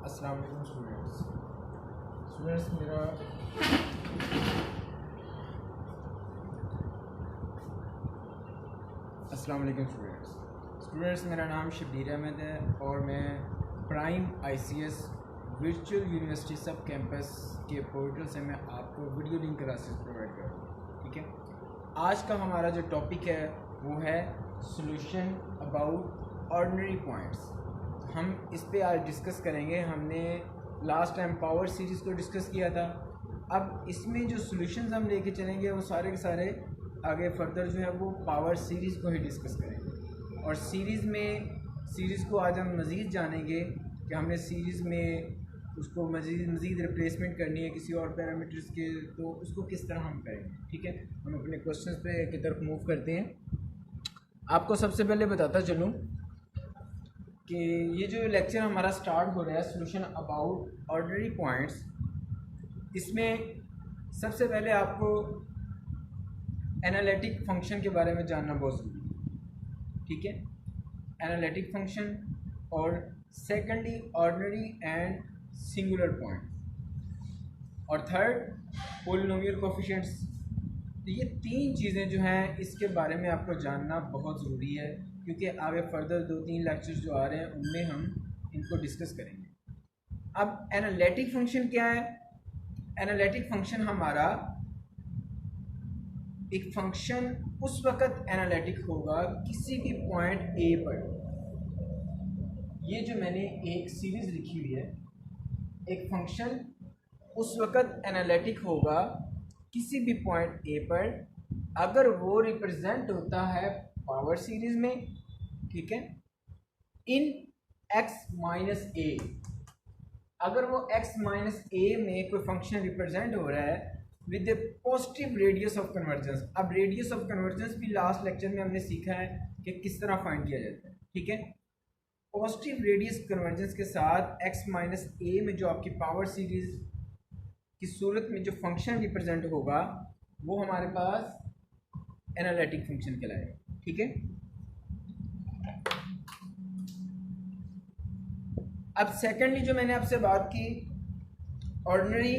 अस्सलाम वालेकुम स्टूडेंट्स मेरा अस्सलाम वालेकुम स्टूडेंट्स मेरा नाम शब्बीर अहमद है और मैं प्राइम आईसीएस वर्चुअल यूनिवर्सिटी सब कैंपस के पोर्टल से मैं आपको वीडियो लिंक क्लासेस प्रोवाइड कर रहा हूँ। ठीक है, आज का हमारा जो टॉपिक है वो है सॉल्यूशन अबाउट ऑर्डिनरी पॉइंट्स। हम इस पे आज डिस्कस करेंगे। हमने लास्ट टाइम पावर सीरीज़ को डिस्कस किया था। अब इसमें जो सॉल्यूशंस हम लेके चलेंगे वो सारे के सारे आगे फर्दर जो है वो पावर सीरीज़ को ही डिस्कस करेंगे। और सीरीज़ को आज हम मज़ीद जानेंगे कि हमने सीरीज़ में उसको मज़ीद रिप्लेसमेंट करनी है किसी और पैरामीटर्स के, तो उसको किस तरह हम करेंगे। ठीक है, हम अपने क्वेश्चंस पे की तरफ मूव करते हैं। आपको सबसे पहले बताता चलूँ कि ये जो लेक्चर हमारा स्टार्ट हो रहा है सॉल्यूशन अबाउट ऑर्डिनरी पॉइंट्स, इसमें सबसे पहले आपको एनालिटिक फंक्शन के बारे में जानना बहुत ज़रूरी है। ठीक है, एनालिटिक फंक्शन और secondly ordinary and singular point और थर्ड पोलिनोमियल कोफिशिएंट्स। तो ये तीन चीज़ें जो हैं इसके बारे में आपको जानना बहुत ज़रूरी है, क्योंकि आगे फर्दर 2-3 लेक्चर्स जो आ रहे हैं उनमें हम इनको डिस्कस करेंगे। अब एनालिटिक फंक्शन क्या है? एनालिटिक फंक्शन हमारा एक फंक्शन उस वक़्त एनालिटिक होगा किसी भी पॉइंट ए पर। ये जो मैंने एक सीरीज़ लिखी हुई है, एक फंक्शन उस वक़्त एनालिटिक होगा किसी भी पॉइंट ए पर अगर वो रिप्रेजेंट होता है पावर सीरीज़ में। ठीक है, इन x माइनस ए, अगर वो x माइनस ए में कोई फंक्शन रिप्रेजेंट हो रहा है with A positive radius of convergence. अब रेडियस ऑफ कन्वर्जेंस भी लास्ट लेक्चर में हमने सीखा है कि किस तरह फाइंड किया जाता है। ठीक है, पॉजिटिव रेडियस कन्वर्जेंस के साथ x माइनस ए में जो आपकी पावर सीरीज की सूरत में जो फंक्शन रिप्रेजेंट होगा वो हमारे पास एनालिटिक फंक्शन कहलाएगा। ठीक है, अब सेकेंडली जो मैंने आपसे बात की ऑर्डिनरी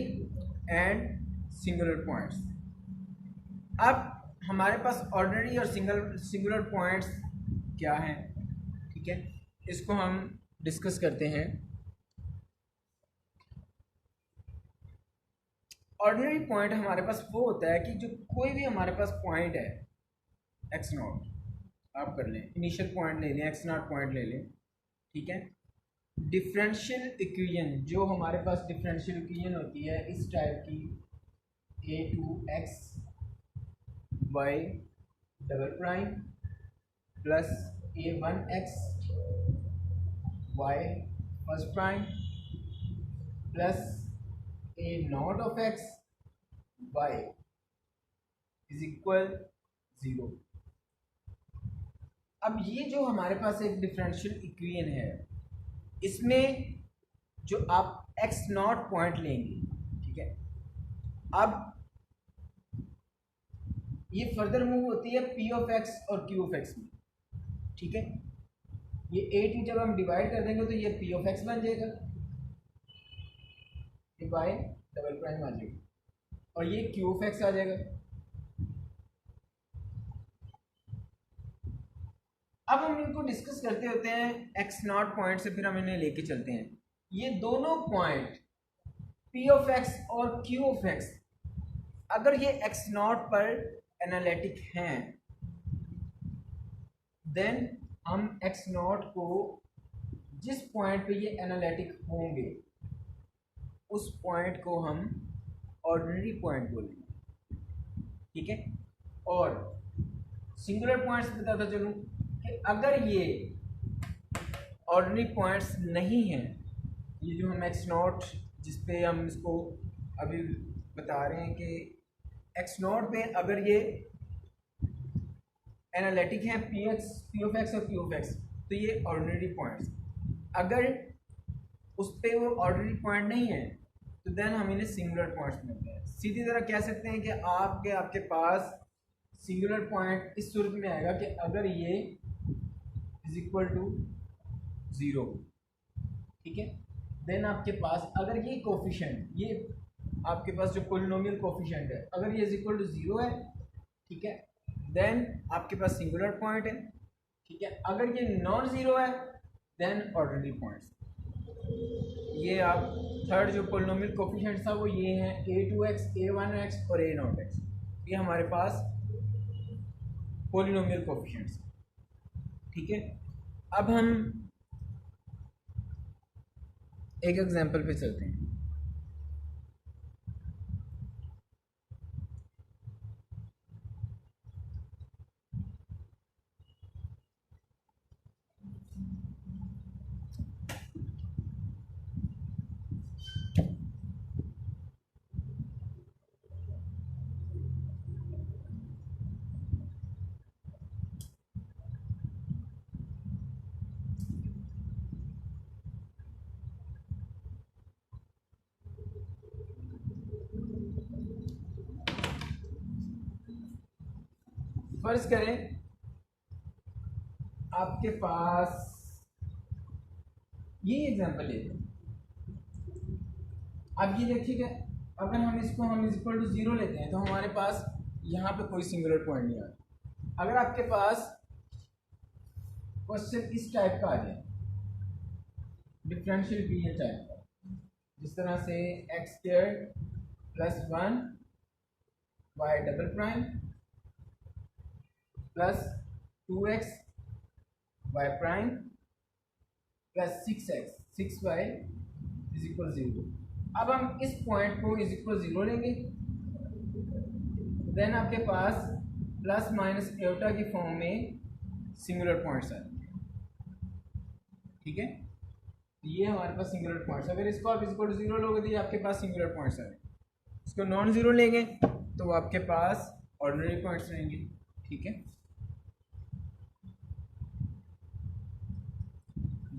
एंड सिंगुलर पॉइंट्स। अब हमारे पास ऑर्डिनरी और सिंगुलर पॉइंट्स क्या हैं? ठीक है, इसको हम डिस्कस करते हैं। ऑर्डिनरी पॉइंट हमारे पास वो होता है कि जो कोई भी हमारे पास पॉइंट है एक्स नॉट, आप कर लें इनिशियल पॉइंट ले लें, एक्स नॉट पॉइंट ले लें। ठीक है, डिफरेंशियल इक्वेशन जो हमारे पास डिफरेंशियल इक्वेशन होती है इस टाइप की, a2x y double prime plus a1x y first prime plus a not of x y is equal 0। अब ये जो हमारे पास एक डिफरेंशियल इक्वेशन है, इसमें जो आप x नॉट पॉइंट लेंगे, ठीक है, अब ये फर्दर मूव होती है p ऑफ x और q ऑफ x में। ठीक है, ये a2 जब हम डिवाइड कर देंगे तो ये p ऑफ x बन जाएगा, ये y डबल प्राइम आ जाएगा और ये q ऑफ x आ जाएगा। अब हम इनको डिस्कस करते होते हैं एक्स नॉट पॉइंट से, फिर हम इन्हें लेके चलते हैं। ये दोनों पॉइंट p ऑफ x और q ऑफ x अगर ये एक्स नॉट पर एनालिटिक हैं, देन हम एक्स नॉट को जिस पॉइंट पे ये एनालिटिक होंगे उस पॉइंट को हम ऑर्डिनरी पॉइंट बोलेंगे। ठीक है, और सिंगुलर पॉइंट्स बताता चलूँ कि अगर ये ऑर्डिनरी पॉइंट्स नहीं हैं, ये जो हम एक्स नॉट जिस पे हम इसको अभी बता रहे हैं कि एक्स नॉट पे अगर ये एनालिटिक हैं पी ऑफ एक्स और q ऑफ x, तो ये ऑर्डिनरी पॉइंट्स। अगर उस पे वो ऑर्डिनरी पॉइंट नहीं है तो देन हम इन्हें सिंगुलर पॉइंट्स मिलते हैं। सीधी तरह कह सकते हैं कि आपके पास सिंगुलर पॉइंट इस सूरत में आएगा कि अगर ये इज इक्वल टू 0। ठीक है, देन आपके पास अगर ये कोफिशिएंट, ये आपके पास जो पोलिनोमियल कोफिशिएंट है अगर ये इज इक्वल टू 0 है, ठीक है, देन आपके पास सिंगुलर पॉइंट है, ठीक है। अगर ये नॉन ज़ीरो है देन ऑर्डिनरी पॉइंट्स। ये आप थर्ड जो पोलिनोमियल कोफिशिएंट था वो ये है a2x, a1x और a0x, ये हमारे पास पोलिनोमियल कोफिशिएंट्स, ठीक है। अब हम एक एग्जांपल पे चलते हैं। फर्ज करें आपके पास ये एग्जांपल लेते हैं। अब ये देखिएगा, अगर हम इसको हम इज इक्वल टू 0 लेते हैं तो हमारे पास यहाँ पे कोई सिंगुलर पॉइंट नहीं आता। अगर आपके पास क्वेश्चन इस टाइप का आ जाए, डिफरेंशियल इक्वेशन टाइप का, जिस तरह से x square plus 1 y double prime plus 2x y prime plus 6y is equal 0। अब हम इस पॉइंट को इज इक्वल 0 लेंगे, देन आपके पास प्लस माइनस एटा की फॉर्म में सिंगुलर पॉइंट्स आएंगे, ठीक है। ये हमारे पास सिंगुलर पॉइंट्स, अगर इसको आप इज इक्वल टू 0 लोगे तो ये आपके पास सिंगुलर पॉइंट्स आएंगे। इसको नॉन ज़ीरो लेंगे तो आपके पास ऑर्डिनरी पॉइंट्स रहेंगे, ठीक है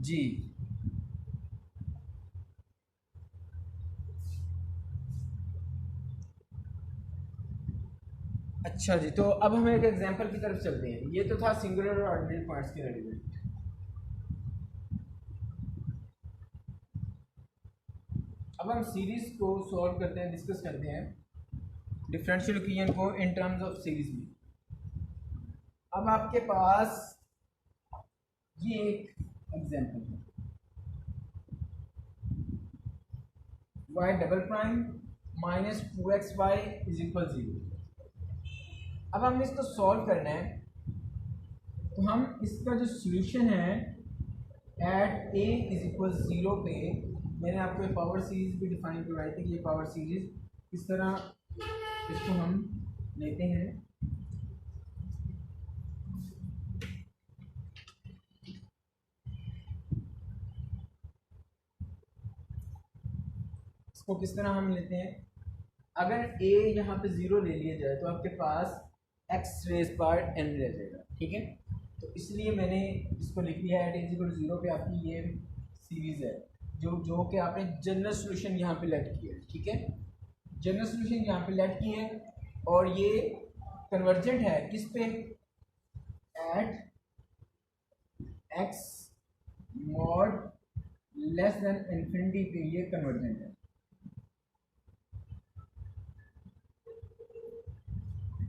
जी। अच्छा जी, तो अब हम एक एग्जांपल की तरफ चलते हैं। ये तो था सिंगुलर और ऑर्डिनरी पॉइंट्स के रिलेटेड। अब हम सीरीज को सॉल्व करते हैं, डिस्कस करते हैं डिफरेंशियल इक्वेशन को इन टर्म्स ऑफ सीरीज में। अब आपके पास ये एक एग्जांपल है, y double prime minus 2xy is equal 0। अब हमने इसको सॉल्व करना है, तो हम इसका जो सॉल्यूशन है एट a इज इक्वल 0 पे, मैंने आपको एक पावर सीरीज भी डिफाइन करवाई थी कि ये पावर सीरीज इस तरह इसको हम लेते हैं। इसको किस तरह हम लेते हैं, अगर a यहाँ पे 0 ले लिया जाए तो आपके पास x रेज पावर n रह जाएगा, ठीक है। तो इसलिए मैंने इसको लिख लिया है एट इज 0 पे आपकी ये सीरीज है जो कि आपने जनरल सॉल्यूशन यहाँ पे लेट किया है, ठीक है। जनरल सॉल्यूशन यहाँ पे लेट किए हैं और ये कन्वर्जेंट है किस पे, at x mod less than infinity पे ये कन्वर्जेंट है,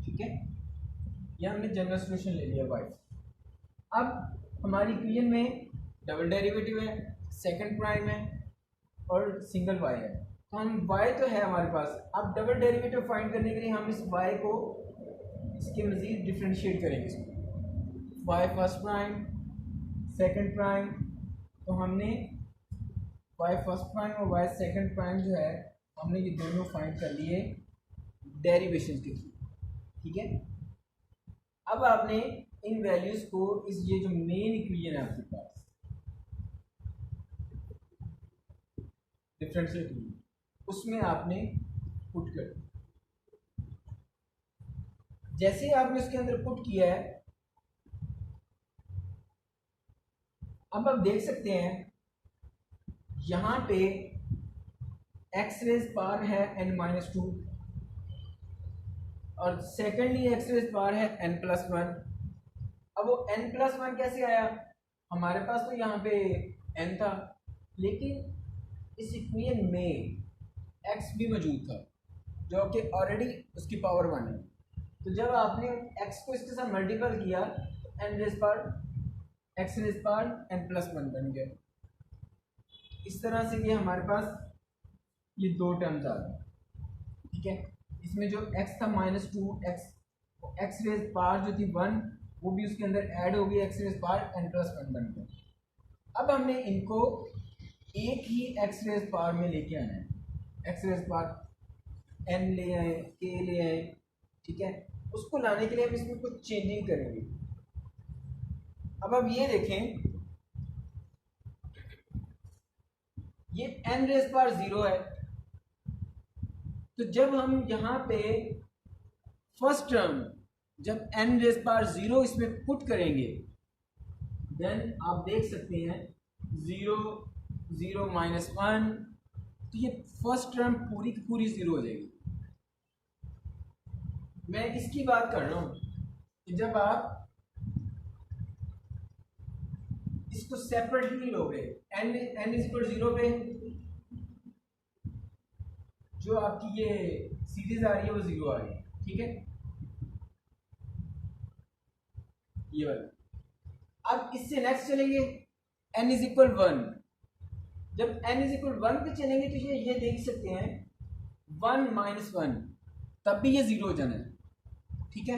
ठीक है। ये हमने जनरल सॉल्यूशन ले लिया y। अब हमारी इक्वेशन में डबल डेरिवेटिव है, सेकंड प्राइम है और सिंगल y है, तो हम y तो है हमारे पास। अब डबल डेरिवेटिव फाइंड करने के लिए हम इस y को इसके मज़ीद डिफ्रेंशिएट करेंगे, इसको y first prime second prime, तो हमने y फर्स्ट प्राइम और y सेकंड प्राइम जो है हमने ये दोनों फाइंड कर लिए डेरिवेशन के थ्रू, ठीक है। अब आपने इन वैल्यूज को इस ये जो मेन इक्वेशन है आपके पास डिफरेंशियल इक्वेशन, उसमें आपने पुट कर, जैसे ही आपने उसके अंदर पुट किया है, अब आप देख सकते हैं यहाँ पे एक्स रेज पावर है n-2 और सेकेंडली एक्स रेज पावर है n+1। अब वो n+1 कैसे आया, हमारे पास तो यहाँ पे n था, लेकिन इस इक्वेशन में x भी मौजूद था जो कि ऑलरेडी उसकी पावर 1 है। तो जब आपने x को इसके साथ मल्टीपल किया तो n rays power x rays power n plus 1 बन गया। इस तरह से ये हमारे पास ये दो टर्म्स आ गए, ठीक है। इसमें जो x था -2 x रेज़ पावर जो थी 1 वो भी उसके अंदर ऐड हो गई, x rays power n plus 1 बन गया। अब हमने इनको एक ही x रेज़ पावर में लेके आना है, x रेज़ पावर n ले आए, k ले आए, ठीक है। उसको लाने के लिए हम इसमें कुछ चेंजिंग करेंगे। अब आप ये देखें, ये n रेज़ पावर 0 है, तो जब हम यहाँ पे फर्स्ट टर्म जब n रेज़ पावर 0 इसमें पुट करेंगे देन आप देख सकते हैं 0 0 -1, तो ये फर्स्ट टर्म पूरी की पूरी 0 हो जाएगी। मैं इसकी बात कर रहा हूँ कि जब आप इसको सेपरेटली लोगे n इज इक्वल 0 पे जो आपकी ये सीरीज आ रही है वो 0 आ रही है, ठीक है, ये वाला। अब इससे नेक्स्ट चलेंगे n इज इक्वल 1, जब n इज इक्वल 1 पे चलेंगे तो ये देख सकते हैं 1 -1 तब भी ये 0 हो जाना है, ठीक है।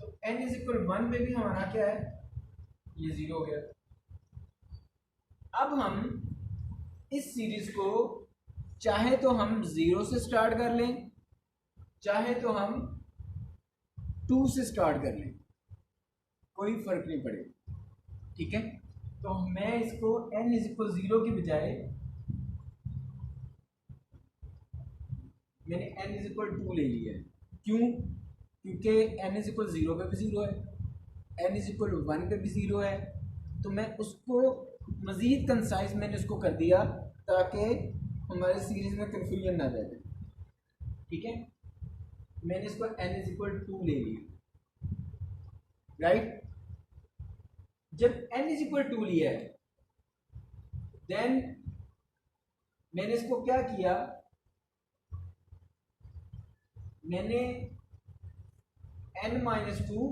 तो n इज इक्वल 1 पे भी हमारा क्या है, ये 0 हो गया। अब हम इस सीरीज को चाहे तो हम 0 से स्टार्ट कर लें, चाहे तो हम 2 से स्टार्ट कर लें, कोई फर्क नहीं पड़ेगा, ठीक है। तो मैं इसको n इज इक्वल 0 के बजाय मैंने n इज इक्वल 2 ले लिया है। क्यों? क्योंकि n इज इक्वल 0 पे भी 0 है, n इज इक्वल 1 पे भी 0 है, तो मैं उसको मज़ीद कंसाइज मैंने उसको कर दिया ताकि हमारे सीरीज में कंफ्यूजन ना रहे, ठीक है। मैंने इसको n इज इक्वल 2 ले लिया, राइट। जब n इज इक्वल 2 लिया है देन मैंने इसको क्या किया, मैंने n-2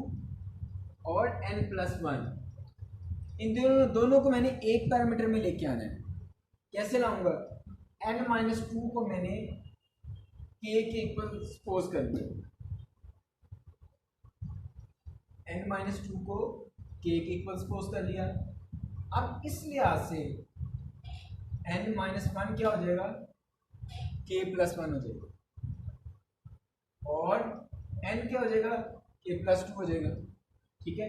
और n+1 इन दोनों को मैंने एक पैरामीटर में लेके आना है। कैसे लाऊंगा? n-2 को मैंने k के इक्वल सपोज कर दिया, n-2 को k के इक्वल सपोज कर लिया। अब इस लिहाज से n-1 क्या हो जाएगा, k+1 हो जाएगा, और n क्या हो जाएगा, k+2 हो जाएगा, ठीक है।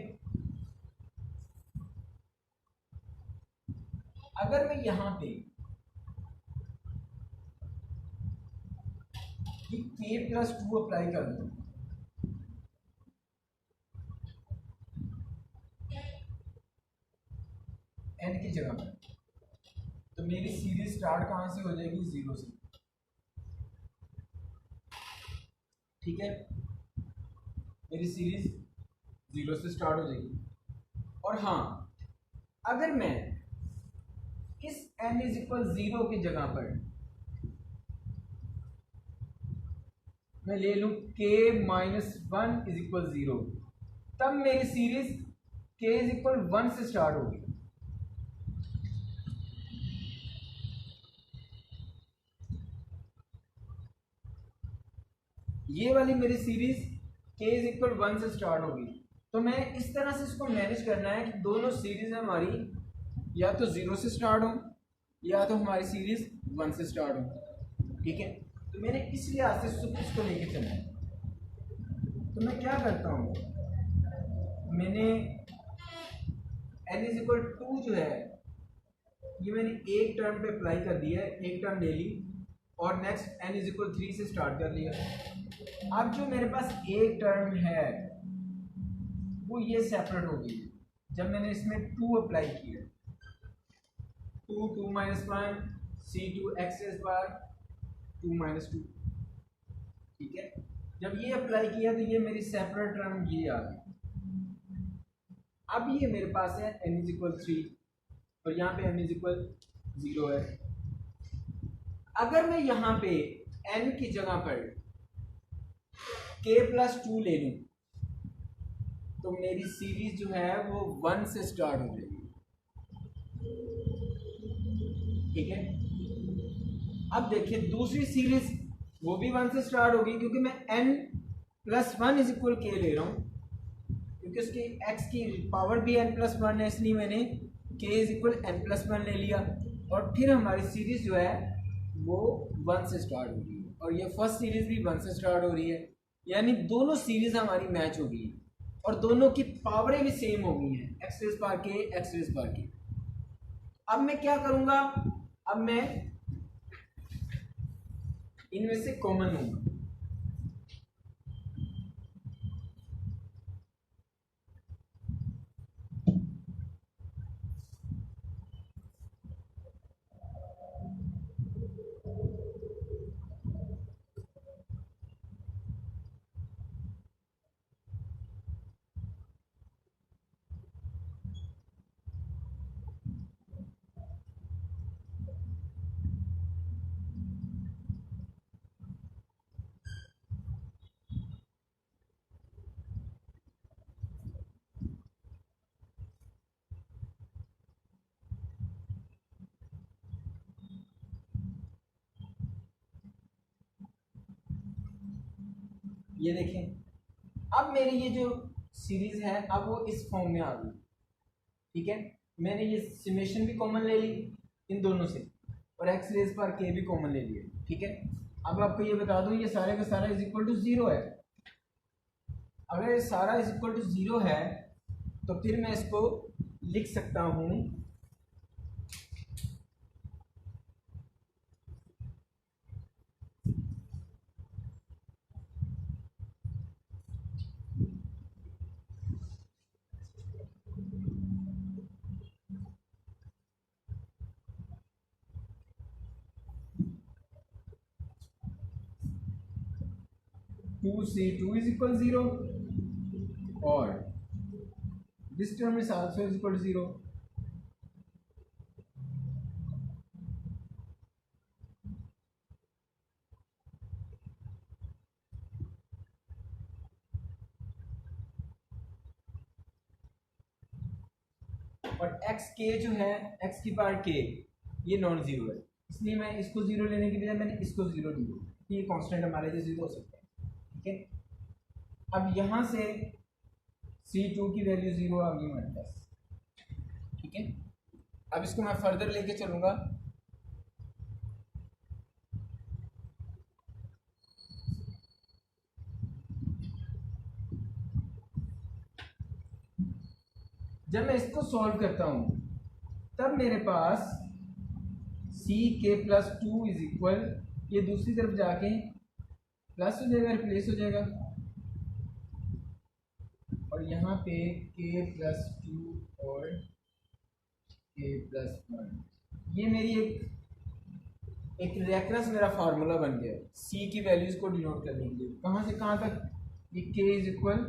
अगर मैं यहां पे k+2 अप्लाई कर दूं n की जगह पर, तो मेरी सीरीज स्टार्ट कहां से हो जाएगी, 0 से, ठीक है। मेरी सीरीज 0 से स्टार्ट हो जाएगी। और हाँ, अगर मैं इस n इज इक्वल 0 की जगह पर मैं ले लूं k-1 इज इक्वल 0, तब मेरी सीरीज k इज इक्वल 1 से स्टार्ट होगी। ये वाली मेरी सीरीज k इज इक्वल 1 से स्टार्ट होगी। तो मैं इस तरह से इसको मैनेज करना है कि दोनों सीरीज हमारी या तो 0 से स्टार्ट हो या तो हमारी सीरीज 1 से स्टार्ट हो, ठीक है। तो मैंने इस लिहाज से इसको लेके चलना है। तो मैं क्या करता हूँ, मैंने n इज इक्वल 2 जो है ये मैंने एक टर्म पे अप्लाई कर दिया है, एक टर्म ले ली, और नेक्स्ट n इज इक्वल 3 से स्टार्ट कर लिया। अब जो मेरे पास एक टर्म है वो ये सेपरेट हो गई जब मैंने इसमें 2 अप्लाई किया, 2 2 -1 c2 x रेज़ पावर 2 -2, ठीक है। जब ये अप्लाई किया तो ये मेरी सेपरेट टर्म ये आ गई। अब ये मेरे पास है n इज इक्वल 3 और यहाँ पे n इज इक्वल 0 है, अगर मैं यहाँ पे n की जगह पर k+2 ले लूं तो मेरी सीरीज जो है वो 1 से स्टार्ट हो जाएगी। ठीक है, अब देखिए दूसरी सीरीज वो भी 1 से स्टार्ट होगी क्योंकि मैं n+1 इज इक्वल k ले रहा हूँ, क्योंकि उसकी x की पावर भी n+1 है, इसलिए मैंने k इज इक्वल n+1 ले लिया। और फिर हमारी सीरीज जो है वो 1 से स्टार्ट हो रही है और ये फर्स्ट सीरीज भी 1 से स्टार्ट हो रही है, यानी दोनों सीरीज हमारी मैच हो गई है और दोनों की पावरें भी सेम हो गई हैं, x rays power k x rays power k। अब मैं क्या करूंगा, अब मैं इनमें से कॉमन लूंगा। ये देखें, अब मेरी ये जो सीरीज है अब वो इस फॉर्म में आ गई। ठीक है, मैंने ये समेशन भी कॉमन ले ली इन दोनों से और x रेज़ पावर k भी कॉमन ले लिया। ठीक है, अब आपको ये बता दूं ये सारे का सारा इज इक्वल टू 0 है। अगर ये सारा इज इक्वल टू 0 है तो फिर मैं इसको लिख सकता हूं 2c2 इज इक्वल 0 और this term is also is equal to 0। और एक्स के जो है एक्स की पावर के ये नॉन जीरो है, इसलिए मैं इसको जीरो लेने की बजाय मैंने इसको जीरो लिया, ये कांस्टेंट हमारे लिए जीरो हो सकता है। ठीक है, अब यहाँ से C2 की वैल्यू जीरो आ गई हमारे पास। ठीक है, अब इसको मैं फर्दर लेके चलूंगा। जब मैं इसको सॉल्व करता हूं तब मेरे पास CK+2 इज इक्वल, ये दूसरी तरफ जाके प्लस हो जाएगा, रिप्लेस हो जाएगा और यहाँ पे K+2 और K+1, ये मेरी एक रेफरेंस मेरा फार्मूला बन गया C की वैल्यूज को डिनोट करने के लिए। कहाँ से कहाँ तक, ये K इज इक्वल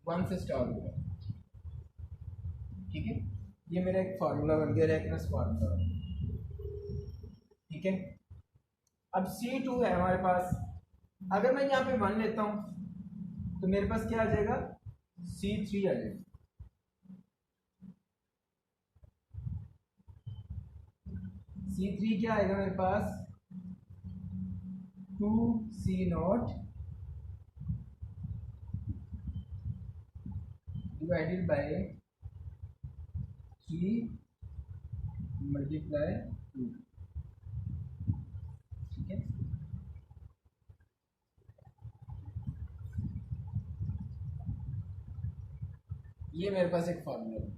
1 से स्टार्ट होगा। ठीक है, ये मेरा एक फार्मूला बन गया, रेफरेंस फार्मूला। ठीक है, अब C2 है हमारे पास, अगर मैं यहाँ पे 1 लेता हूँ तो मेरे पास क्या आ जाएगा, C3 आ जाएगा। C3 क्या आएगा मेरे पास, 2C0 डिवाइडेड बाय 3 मल्टीप्लाई 2। ठीक है, ये मेरे पास एक फार्मूला है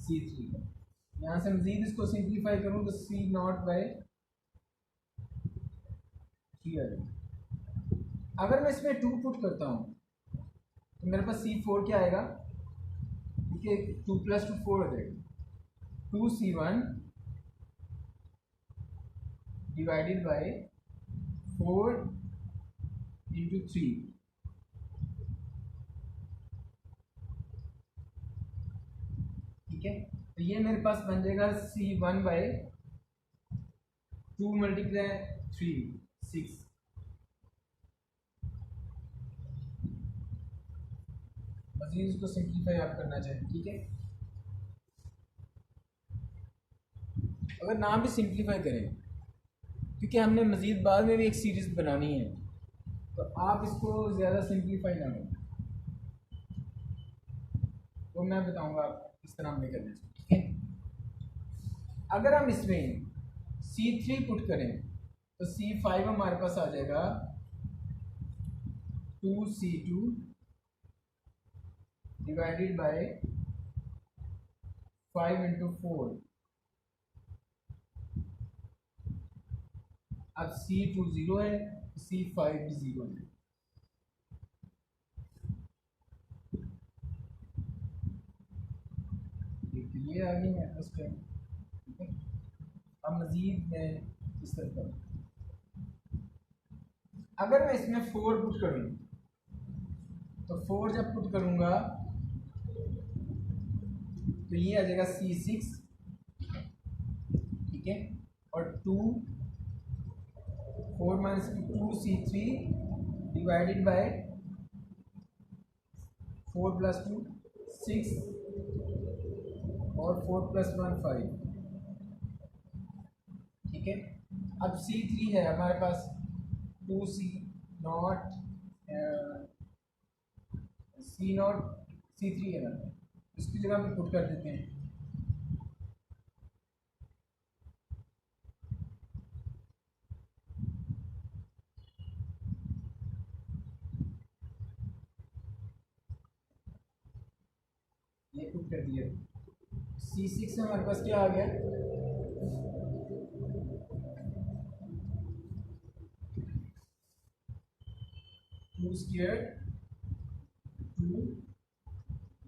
C3 का। यहाँ से मजीद इसको सिंप्लीफाई करूँ तो C0 बाय 3 आ जाएगा। अगर मैं इसमें 2 पुट करता हूँ तो मेरे पास C4 क्या आएगा, ठीक है, 2 + 2 4 हो जाएगा, 2C1 डिवाइडेड बाय 4 × 3। ठीक है, तो ये मेरे पास बन जाएगा C1 बाय 2 मल्टीप्लाई 3 6। मजीद इसको सिंप्लीफाई आप करना चाहें, ठीक है। अगर ना भी सिंप्लीफाई करें, क्योंकि हमने मज़ीद बाद में भी एक सीरीज़ बनानी है, तो आप इसको ज़्यादा सिंप्लीफाई ना करें, तो मैं बताऊंगा आपको किस तरह हमने करना चाहिए, ठीक है। अगर हम इसमें C3 पुट करें तो C5 हमारे पास आ जाएगा 2C2 डिवाइडेड बाय 5 इंटू 4। अब C2 0 है, C5 भी 0 है। ये आ गई है फर्स्ट टाइम, ठीक है। अब मजीद मैं इस तरह करूँ, अगर मैं इसमें 4 पुट करूँ तो 4 जब पुट करूँगा तो ये आ जाएगा C6, ठीक है। और 4 minus 2C3 divided by 4 plus 2 6 और 4 प्लस 1 5, ठीक है। अब C3 है हमारे पास 2C not C not C3 है ना, इसकी जगह पे पुट कर देते हैं। ये पुट कर दिया, C6 में हमारे पास क्या आ गया, 2 स्क्वायर 2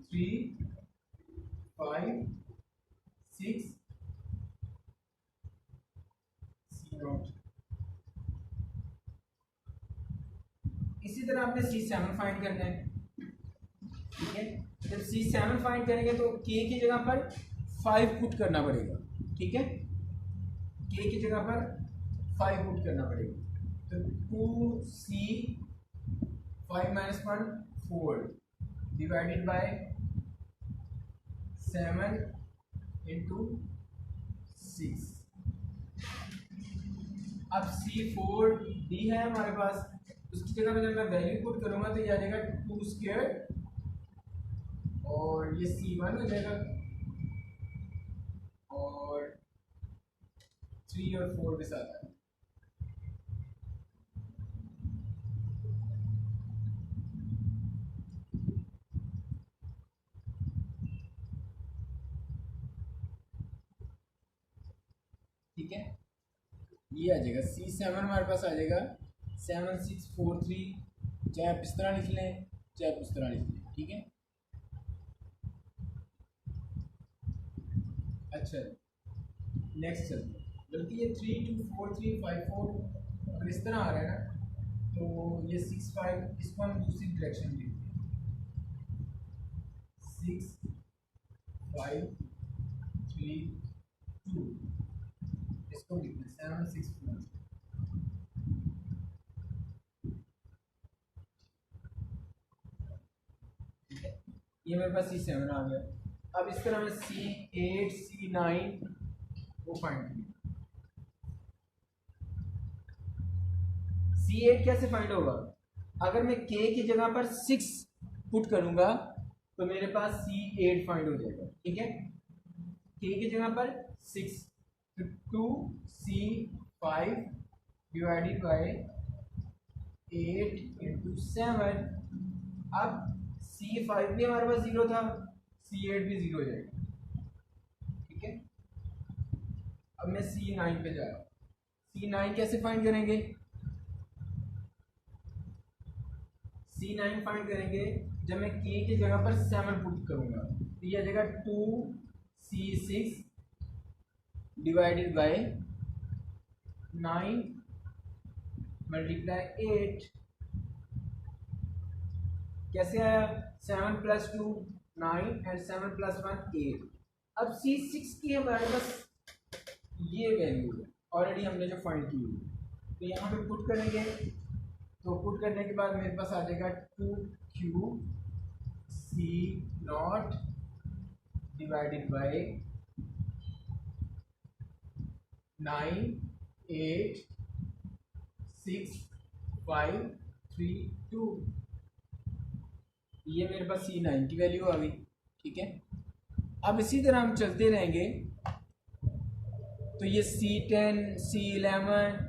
3 5 6 C नॉट। इसी तरह आपने C7 फाइंड करना है, ठीक है। जब C7 फाइंड करेंगे तो K की जगह पर 5 पुट करना पड़ेगा, ठीक है। K की जगह पर 5 पुट करना पड़ेगा, तो 2C 5 minus 1 4 divided by 7 into 6। अब C4 डी है हमारे पास, उसकी जगह पे जब मैं वैल्यू पुट करूंगा तो ये आ जाएगा 2 स्क्वायर और ये C1 हो जाएगा और 3 और 4 के साथ है, ठीक है। ये आ जाएगा C7 हमारे पास आ जाएगा 7643, चाहे आप इस तरह लिख लें चाहे आप उस तरह लिख लें, ठीक है। अच्छा नेक्स्ट चलते हैं, बल्कि ये 324354 अगर इस तरह आ रहा है ना, तो ये 65 इसको हम दूसरी डायरेक्शन में लिखते हैं, 6 5 3 2, इसको लिखते हैं 7 6 4, ठीक है। ये मेरे पास C7 आ गया। अब इस तरह में C8 C9 वो फाइंड किया। C8 कैसे फाइंड होगा, अगर मैं K की जगह पर 6 पुट करूंगा तो मेरे पास C8 फाइंड हो जाएगा, ठीक है। K की जगह पर 6, तो 2C5 डिवाइडेड बाय 8 इंटू 7। अब C5 भी हमारे पास 0 था, C8 भी 0 हो जाएगा, ठीक है। अब मैं C9 पे जा रहा हूँ, C9 कैसे फाइंड करेंगे, C9 फाइंड करेंगे जब मैं K की जगह पर 7 पुट करूंगा तो यह आ जाएगा 2C6 डिवाइडेड बाय 9 मल्टीप्लाई 8। कैसे आया, 7 प्लस 2 9 एंड 7 प्लस 1 8। अब C6 की हमारे पास ये वैल्यू है, ऑलरेडी हमने जो फाइंड की हुई, तो यहाँ पे पुट करेंगे, तो पुट करने के बाद मेरे पास आ जाएगा 2Q C not divided by 9 8 6 5 3 2। ये मेरे पास C9 की वैल्यू आ गई। ठीक है, अब इसी तरह हम चलते रहेंगे, तो ये C10 C11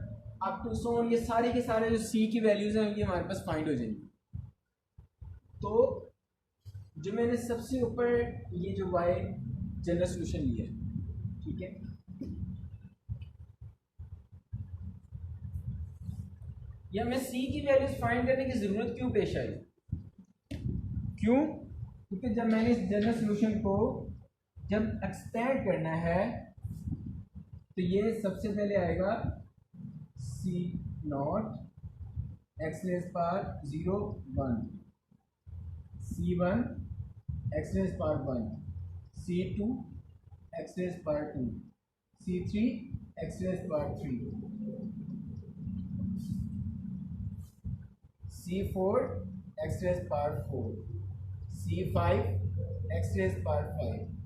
अप टू सोन, ये सारे के सारे जो C की वैल्यूज़ हैं ये हमारे पास फाइंड हो जाएंगी। तो जो मैंने सबसे ऊपर ये जो Y जनरल सोल्यूशन लिया है, ठीक है, या हमें C की वैल्यूज फाइंड करने की ज़रूरत क्यों पेश आई? क्यों? क्योंकि जब मैंने इस जनरल सोल्यूशन को जब एक्सटेंड करना है तो ये सबसे पहले आएगा C naught x raise power 0 1, C1 x raise power 1, C2 x raise power 2, C3 x raise power 3, C4 x raise power 4, C5 x raise power 5,